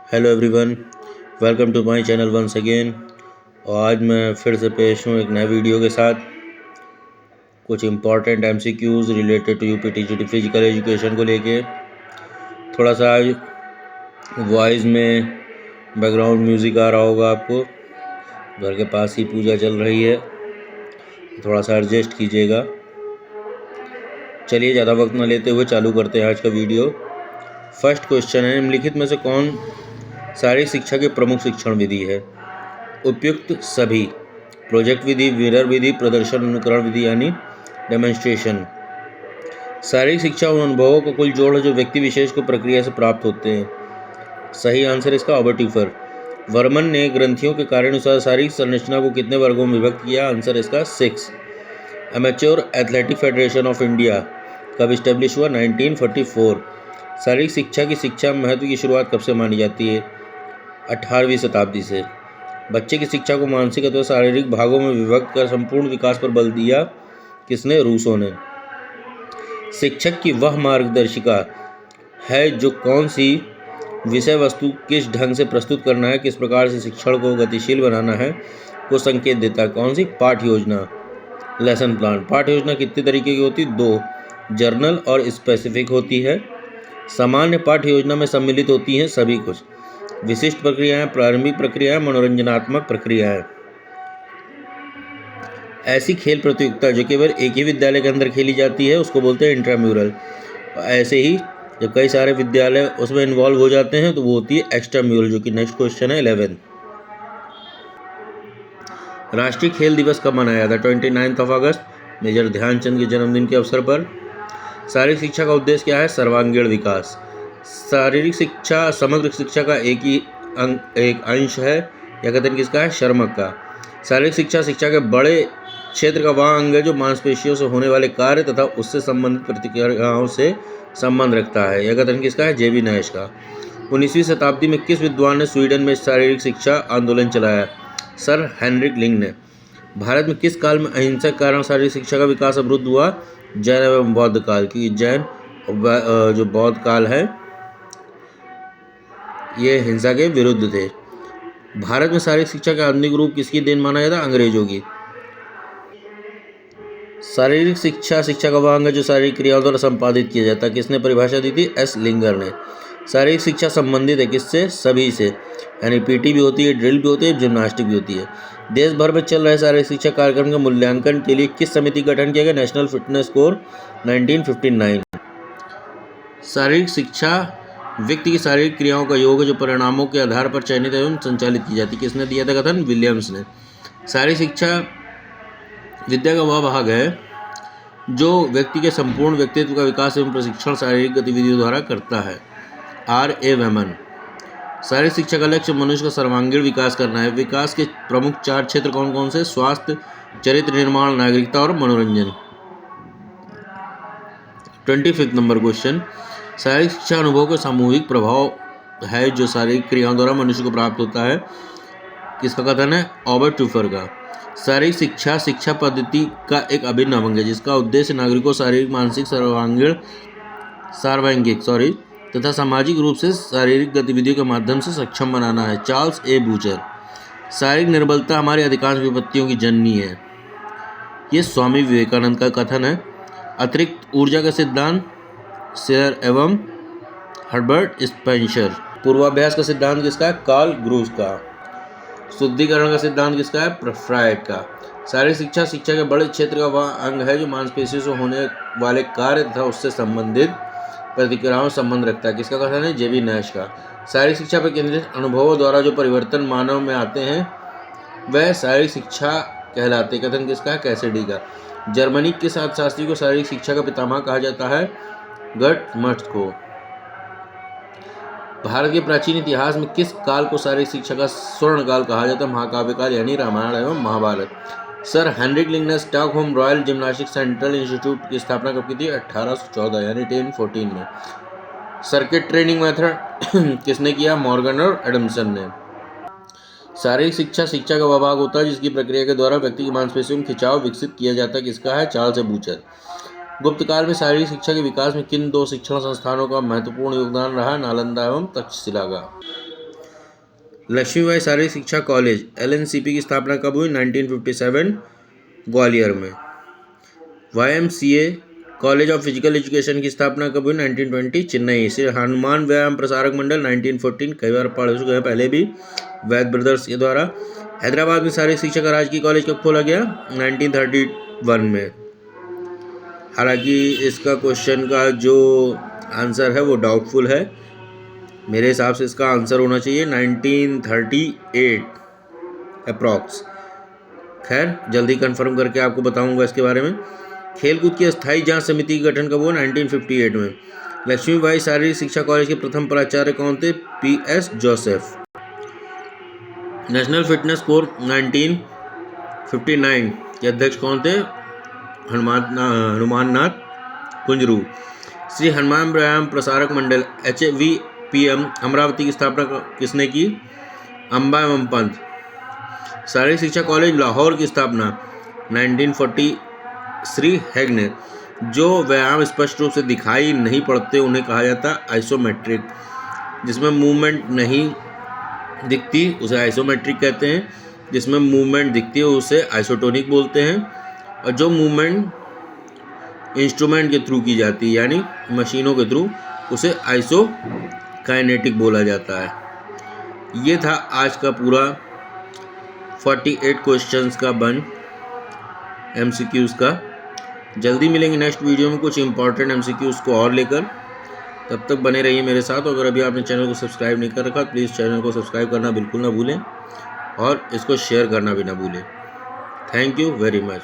Hello everyone, welcome to my channel once again. और आज मैं फिर से पेश हूँ एक नए वीडियो के साथ। कुछ important MCQs related to UPTGT physical education को लेके। थोड़ा सा आज वॉइस में बैकग्राउंड म्यूज़िक आ रहा होगा आपको। घर के पास ही पूजा चल रही है, थोड़ा सा एडजस्ट कीजिएगा। चलिए ज़्यादा वक्त न लेते हुए चालू करते हैं आज का वीडियो। फर्स्ट क्वेश्चन है, निम्नलिखित में से कौन शारीरिक शिक्षा की प्रमुख शिक्षण विधि है? उपयुक्त सभी। प्रोजेक्ट विधि, मिरर विधि, प्रदर्शन अनुकरण विधि यानी डेमोन्स्ट्रेशन। शारीरिक शिक्षा उन अनुभवों का कुल जोड़ है जो व्यक्ति विशेष को प्रक्रिया से प्राप्त होते हैं। सही आंसर इसका ऑबर्ट्यूफर। वर्मन ने ग्रंथियों के कार्यानुसार शारीरिक संरचना को कितने वर्गों में विभक्त किया? आंसर इसका 6। Amateur athletic federation of India कब इस्टेब्लिश हुआ? 1944। शारीरिक शिक्षा की शिक्षा महत्व की शुरुआत कब से मानी जाती है? 18वीं शताब्दी से। बच्चे की शिक्षा को मानसिक अथवा शारीरिक भागों में विभक्त कर संपूर्ण विकास पर बल दिया किसने? रूसो ने। शिक्षक की वह मार्गदर्शिका है जो कौन सी विषय वस्तु किस ढंग से प्रस्तुत करना है, किस प्रकार से शिक्षण को गतिशील बनाना है, को संकेत देता है। कौन सी? पाठ्य योजना, लेसन प्लान। पाठ्य योजना कितने तरीके की होती? 2, जर्नल और स्पेसिफिक होती है। सामान्य पाठ्य योजना में सम्मिलित होती हैं सभी कुछ। विशिष्ट प्रक्रियाएं, प्रारंभिक प्रक्रियाएं, मनोरंजनात्मक प्रक्रियाएं। ऐसी खेल प्रतियोगिता जो केवल एक ही विद्यालय के अंदर खेली जाती है उसको बोलते हैं इंट्राम्यूरल। ऐसे ही जब कई सारे विद्यालय उसमें इन्वॉल्व हो जाते हैं तो वो होती है एक्स्ट्राम्यूरल, जो कि नेक्स्ट क्वेश्चन है 11। राष्ट्रीय खेल दिवस कब मनाया था? 29 अगस्त, मेजर ध्यानचंद के जन्मदिन के अवसर पर। शारीरिक शिक्षा का उद्देश्य क्या है? सर्वांगीण विकास। शारीरिक शिक्षा समग्र शिक्षा का एक अंश है या कथन किसका है? शर्मक का। शारीरिक शिक्षा शिक्षा के बड़े क्षेत्र का वह अंग है जो मांसपेशियों से होने वाले कार्य तथा उससे संबंधित प्रतिक्रियाओं से संबंध रखता है। यह कथन किसका है? जेबी नैश का। 19वीं शताब्दी में किस विद्वान ने स्वीडन में शारीरिक शिक्षा आंदोलन चलाया? सर हेनरिक लिंग ने। भारत में किस काल में अहिंसा के कारण शारीरिक शिक्षा का विकास अवरुद्ध हुआ? जैन एवं बौद्ध काल। की जैन जो बौद्ध काल है ये हिंसा के विरुद्ध थे। भारत में शारीरिक शिक्षा का आधुनिक रूप किसकी देन माना जाता? अंग्रेजों की। शारीरिक शिक्षा शिक्षा का वह अंग है जो शारीरिक क्रियाओं द्वारा संपादित किया जाता है। किसने परिभाषा दी थी? एस लिंगर ने। शारीरिक शिक्षा संबंधित है किससे? सभी से, यानी पीटी भी होती है, ड्रिल भी होती है, जिम्नास्टिक भी होती है। देश भर में चल रहे शारीरिक शिक्षा कार्यक्रम के मूल्यांकन के लिए किस समिति का गठन किया गया? National fitness core 1959। शारीरिक शिक्षा व्यक्ति की शारीरिक क्रियाओं का योग है जो परिणामों के आधार पर चयनित एवं संचालित की जाती है। किसने दिया था कथन? विलियम्स ने। शारीरिक शिक्षा विद्या का वह भाग है जो व्यक्ति के संपूर्ण व्यक्तित्व का विकास एवं प्रशिक्षण शारीरिक गतिविधियों द्वारा करता है। R.A. वेमन। शारीरिक शिक्षा का लक्ष्य मनुष्य का सर्वांगीण विकास करना है। विकास के प्रमुख 4 क्षेत्र कौन कौन से? स्वास्थ्य, चरित्र निर्माण, नागरिकता और मनोरंजन। 25 नंबर क्वेश्चन, शारीरिक शिक्षा अनुभव का सामूहिक प्रभाव है जो शारीरिक क्रियाओं द्वारा मनुष्य को प्राप्त होता है। किसका कथन है? ऑबर्ट्यूफर का। शारीरिक शिक्षा शिक्षा पद्धति का एक अभिन्न अंग है जिसका उद्देश्य नागरिकों शारीरिक, मानसिक, सर्वांगीण तथा सामाजिक रूप से शारीरिक गतिविधियों के माध्यम से सक्षम बनाना है। चार्ल्स ए बूचर। शारीरिक निर्बलता हमारी अधिकांश विपत्तियों की जननी है। ये स्वामी विवेकानंद का कथन है। अतिरिक्त ऊर्जा का सिद्धांत शेयर एवं हर्बर्ट स्पेंसर। पूर्वाभ्यास का सिद्धांत किसका है? कार्ल ग्रूस का। शुद्धिकरण का सिद्धांत किसका है? फ्रायड का। शारीरिक शिक्षा शिक्षा के बड़े क्षेत्र का वह अंग है जो मांसपेशियों से होने वाले कार्य तथा उससे संबंधित प्रतिक्रियाओं से संबंध रखता है। किसका कथन है? जेबी नैश का। शारीरिक शिक्षा पर केंद्रित अनुभवों द्वारा जो परिवर्तन मानव में आते हैं वह शारीरिक शिक्षा कहलाते। कथन किसका है? कैसिडी का। जर्मनी के शास्त्री को शारीरिक शिक्षा का पितामह कहा जाता है। गटमट्स को। भारत के प्राचीन इतिहास में किस काल को शारीरिक शिक्षा का स्वर्ण काल कहा जाता है? महाकाव्य काल यानी रामायण एवं महाभारत। सर हेनरिक लिंग ने Stockholm royal gymnastic central institute की स्थापना कब की थी? 1814 यानी 1014 में। सर्किट ट्रेनिंग मेथड किसने किया? मॉर्गन और एडमसन ने। शारीरिक शिक्षा शिक्षा का वह भाग होता है जिसकी प्रक्रिया के द्वारा व्यक्ति की मांसपेशियों में खिंचाव विकसित किया जाता है। किसका है? चार्ल्स ए बूचर। गुप्त काल में शारीरिक शिक्षा के विकास में किन 2 शिक्षण संस्थानों का महत्वपूर्ण योगदान रहा? नालंदा एवं तक्षशिला का। लक्ष्मीबाई शारीरिक शिक्षा कॉलेज LNCP की स्थापना कब हुई? 1957 ग्वालियर में। YMCA college of physical education की स्थापना कब हुई? 1920 चेन्नई। श्री हनुमान व्यायाम प्रसारक मंडल 1914, कई बार पढ़ चुके हैं पहले भी, वैद ब्रदर्स के द्वारा। हैदराबाद में शारीरिक शिक्षा का राजकीय कॉलेज कब खोला गया? 1931 में। हालांकि इसका क्वेश्चन का जो आंसर है वो डाउटफुल है। मेरे हिसाब से इसका आंसर होना चाहिए 1938 अप्रॉक्स। खैर जल्दी कंफर्म करके आपको बताऊंगा इसके बारे में। खेलकूद की अस्थायी जांच समिति का गठन कब हुआ? 1958 में। लक्ष्मीबाई शारीरिक शिक्षा कॉलेज के प्रथम प्राचार्य कौन थे? PS Joseph. National fitness core 1959 के अध्यक्ष कौन थे? हनुमान नाथ कुंजरू। श्री हनुमान व्यायाम प्रसारक मंडल HVPM अमरावती की स्थापना किसने की? अम्बा एवं पंत। शारीरिक शिक्षा कॉलेज लाहौर की स्थापना 1940 श्री हैगने। जो व्यायाम स्पष्ट रूप से दिखाई नहीं पड़ते उन्हें कहा जाता है आइसोमेट्रिक। जिसमें मूवमेंट नहीं दिखती उसे आइसोमेट्रिक कहते हैं, जिसमें मूवमेंट दिखती है उसे आइसोटोनिक बोलते हैं, और जो मूवमेंट इंस्ट्रूमेंट के थ्रू की जाती है यानी मशीनों के थ्रू उसे आइसोकाइनेटिक बोला जाता है। ये था आज का पूरा 48 क्वेश्चंस का बंच MCQs का। जल्दी मिलेंगे नेक्स्ट वीडियो में कुछ इंपॉर्टेंट MCQs को और लेकर। तब तक बने रहिए मेरे साथ। अगर अभी आपने चैनल को सब्सक्राइब नहीं कर रखा प्लीज़ चैनल को सब्सक्राइब करना बिल्कुल ना भूलें और इसको शेयर करना भी ना भूलें। Thank you very much.